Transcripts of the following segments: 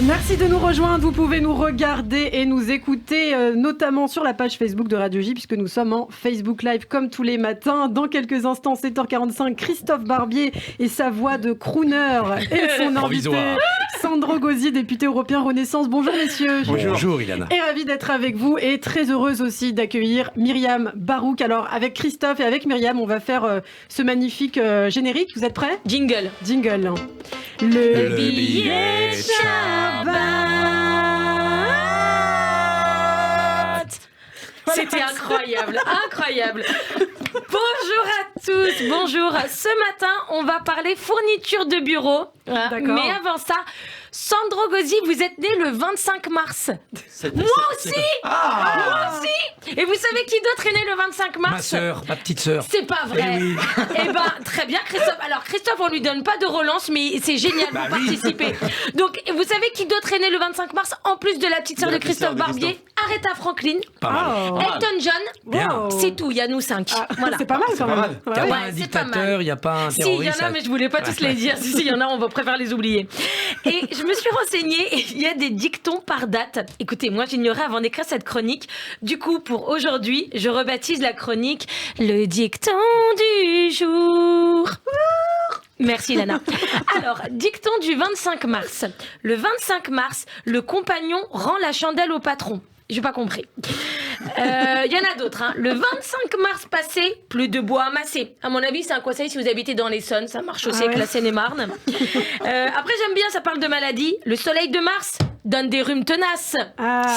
Merci de nous rejoindre. Vous pouvez nous regarder et nous écouter, notamment sur la page Facebook de Radio J, puisque nous sommes en Facebook Live comme tous les matins. Dans quelques instants, 7h45, Christophe Barbier et sa voix de crooner et son invité Sandro Gozzi, député européen Renaissance. Bonjour messieurs. Bonjour Ilana. Et ravi d'être avec vous et très heureuse aussi d'accueillir Myriam Barouk. Alors avec Christophe et avec Myriam, on va faire ce magnifique générique. Vous êtes prêts ? Jingle. Le billet Shabbat. C'était incroyable. Bonjour à tous, bonjour. Ce matin, on va parler fourniture de bureau. Mais avant ça, Sandro Gozzi, vous êtes né le 25 mars. Moi aussi. Et vous savez qui d'autre est né le 25 mars ? Ma petite sœur. C'est pas vrai. Oui. Eh ben, très bien, Christophe. Alors, Christophe, on lui donne pas de relance, mais c'est génial, vous participez. Donc, vous savez qui d'autre est né le 25 mars, en plus de la petite sœur de Christophe Barbier ? Aretha Franklin. Pas mal. Elton John. Bien. C'est tout, il y a nous 5. Voilà. C'est pas mal quand même. Il n'y a pas un c'est dictateur, il n'y a pas un Si, il y terroriste. en a, mais je voulais pas tous les dire. Si, il y en a, on va préférer les oublier. Et je me suis renseignée, il y a des dictons par date. Écoutez, moi, j'ignorais avant d'écrire cette chronique. Du coup, pour aujourd'hui, je rebaptise la chronique « Le dicton du jour ». Merci Lana. Alors, dicton du 25 mars. Le 25 mars, le compagnon rend la chandelle au patron. J'ai pas compris. Il y en a d'autres. Le 25 mars passé, plus de bois amassé. À mon avis, c'est un conseil si vous habitez dans l'Essonne. Ça marche aussi avec la Seine-et-Marne. Après, j'aime bien, ça parle de maladie. Le soleil de mars donne des rhumes tenaces.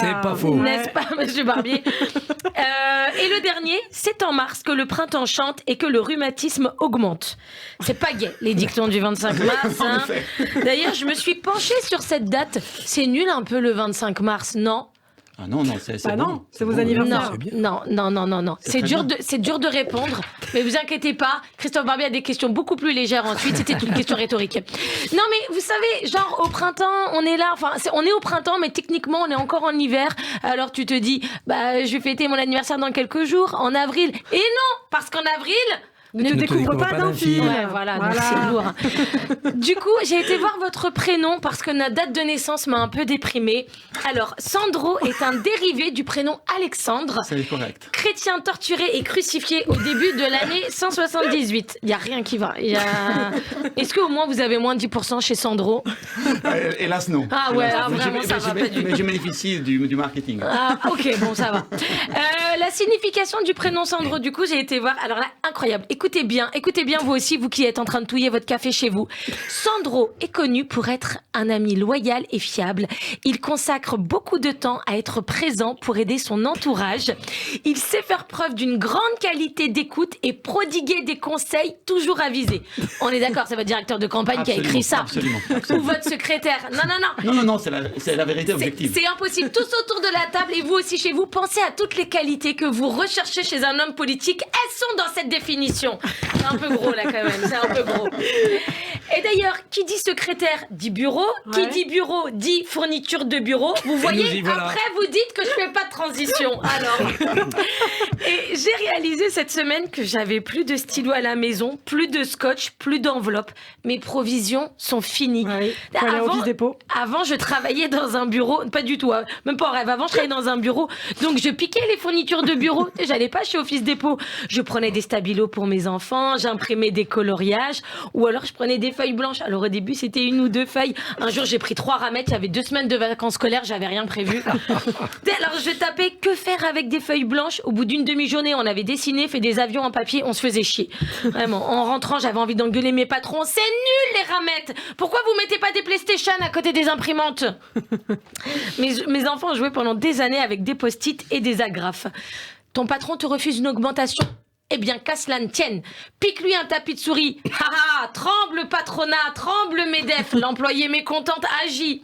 C'est pas faux. N'est-ce pas, monsieur Barbier ? Et le dernier, c'est en mars que le printemps chante et que le rhumatisme augmente. C'est pas gai, les dictons du 25 mars. Hein. D'ailleurs, je me suis penchée sur cette date. C'est nul un peu le 25 mars, non ? Ah non, c'est Bah bon. non, c'est vos anniversaires. Non. C'est dur de répondre, mais vous inquiétez pas. Christophe Barbier a des questions beaucoup plus légères ensuite. C'était une question rhétorique. Non, mais vous savez, genre au printemps, on est là. Enfin, on est au printemps, mais techniquement, on est encore en hiver. Alors tu te dis, je vais fêter mon anniversaire dans quelques jours, en avril. Et non, parce qu'en avril. Ne te découvre pas d'un film. Ouais, voilà. Donc c'est lourd. Du coup, j'ai été voir votre prénom parce que notre date de naissance m'a un peu déprimée. Alors, Sandro est un dérivé du prénom Alexandre. C'est correct. Chrétien torturé et crucifié au début de l'année 178. Il n'y a rien qui va. Est-ce qu'au moins vous avez moins de 10% chez Sandro ? Hélas, non. Ah ouais, Hélas, vraiment, ça va pas du tout. Mais je bénéficie du marketing. Ah, ok, bon, ça va. La signification du prénom Sandro, du coup, j'ai été voir. Alors là, incroyable. Écoutez bien, vous aussi, vous qui êtes en train de touiller votre café chez vous. Sandro est connu pour être un ami loyal et fiable. Il consacre beaucoup de temps à être présent pour aider son entourage. Il sait faire preuve d'une grande qualité d'écoute et prodiguer des conseils toujours avisés. On est d'accord, c'est votre directeur de campagne qui a écrit ça. Absolument. Ou votre secrétaire. Non, c'est la vérité objective. C'est impossible. Tous autour de la table et vous aussi chez vous, pensez à toutes les qualités que vous recherchez chez un homme politique. Elles sont dans cette définition. C'est un peu gros là quand même, c'est un peu gros. Et d'ailleurs, qui dit secrétaire dit bureau, qui dit bureau dit fourniture de bureau. Vous voyez, voilà. Après vous dites que je fais pas de transition. Alors, et j'ai réalisé cette semaine que j'avais plus de stylo à la maison, plus de scotch, plus d'enveloppe. Mes provisions sont finies. Avant, je travaillais dans un bureau, pas du tout, même pas en rêve. Avant, je travaillais dans un bureau, donc je piquais les fournitures de bureau. J'allais pas chez Office Dépôt. Je prenais des stabilos pour mes enfants, j'imprimais des coloriages, ou alors je prenais des feuilles blanches. Alors au début, c'était 1 ou 2 feuilles. Un jour, j'ai pris 3 ramettes. J'avais 2 semaines de vacances scolaires, j'avais rien prévu. Alors je tapais que faire avec des feuilles blanches. Au bout d'une demi-journée, on avait dessiné, fait des avions en papier, on se faisait chier. Vraiment, en rentrant, j'avais envie d'engueuler mes patrons. C'est nul les ramettes. Pourquoi vous mettez pas des PlayStation à côté des imprimantes? Mes enfants jouaient pendant des années avec des post-it et des agrafes. Ton patron te refuse une augmentation? Eh bien, qu'à cela ne tienne. Pique-lui un tapis de souris. Tremble le patronat, tremble le MEDEF. L'employé mécontente agit.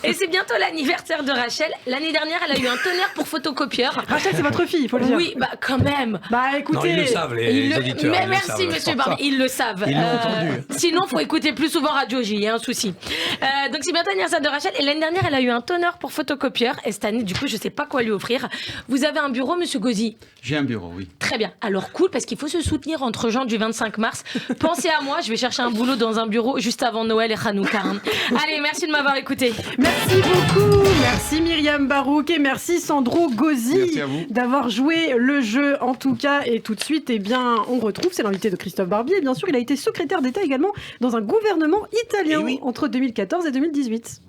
Et c'est bientôt l'anniversaire de Rachel. L'année dernière, elle a eu un tonnerre pour photocopieur. Rachel, c'est votre fille, il faut le dire. Oui, quand même. Écoutez. Non, ils le savent, les auditeurs. Mais merci, monsieur Barbier, ils le savent. Ils l'ont entendu. Sinon, faut écouter plus souvent Radio J, il y a un souci. Donc, c'est bientôt l'anniversaire de Rachel. Et l'année dernière, elle a eu un tonnerre pour photocopieur. Et cette année, du coup, je sais pas quoi lui offrir. Vous avez un bureau, monsieur Gozzi? J'ai un bureau, oui. Très bien. Alors, toujours cool parce qu'il faut se soutenir entre gens du 25 mars. Pensez à moi, je vais chercher un boulot dans un bureau juste avant Noël et Hanouka. Allez, merci de m'avoir écouté. Merci beaucoup, merci Myriam Barouk et merci Sandro Gozzi Merci à vous. d'avoir joué le jeu en tout cas. Et tout de suite, eh bien, on retrouve, c'est l'invité de Christophe Barbier. Bien sûr, il a été secrétaire d'État également dans un gouvernement italien Eh oui. entre 2014 et 2018.